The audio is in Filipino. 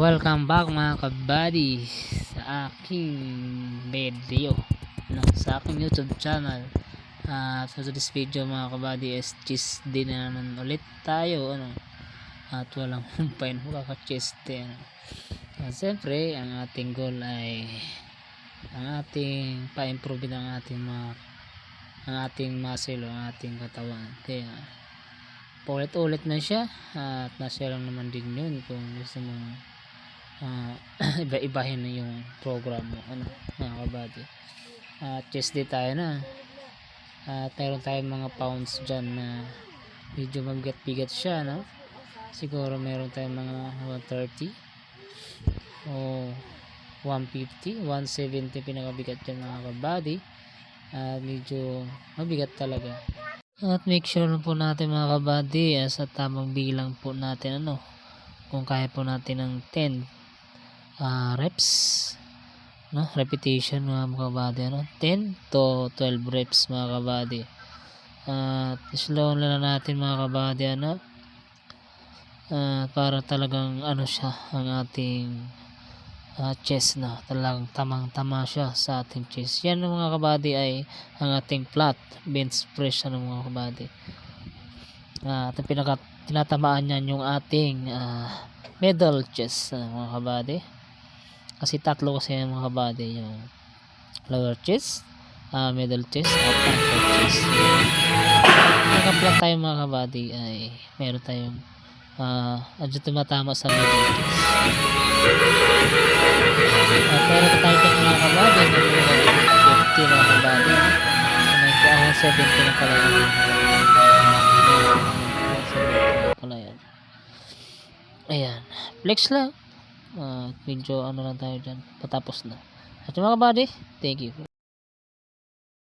Welcome back mga kabady sa aking video, sa aking YouTube channel. So this video mga kabady is chest din na naman ulit tayo, at walang humpay na kaka-chest din. Siyempre ang ating goal ay ang ating pa-improve ang ating muscle o ang ating katawan. Kaya paulit-ulit na siya, at nasa lang naman din yun kung gusto mong iba-ibahin na yung program mo, mga kabady. Chest day tayo na, at mayroon tayong mga pounds dyan na medyo mabigat-bigat siya, siguro mayroon tayong mga 130 o 150, 170 pinakabigat dyan mga kabady. Medyo mabigat talaga. At make sure po natin mga kabady sa tamang bilang po natin, kung kaya po natin ng 10 reps, repetition mga kabady, 10 to 12 reps mga kabady. At slow na natin mga kabady, para talagang siya ang ating chest, talagang tamang-tama siya sa ating chest. Yan mga kabady ay ang ating flat bench press, mga kabady. At tinatamaan yan yung ating middle chest, mga kabady. Kasi tatlo kasi yan mga kabady, yung lower chest, middle chest, at upper chest. Naka-flat tayo mga kabady ay meron tayong tumatama sa middle chest. At meron tayo dyan mga kabady na 50 mga kabady, 70 na pala yun. Ayan, flex lang. Medyo lang tayo dyan, patapos na. At mga kabady, thank you.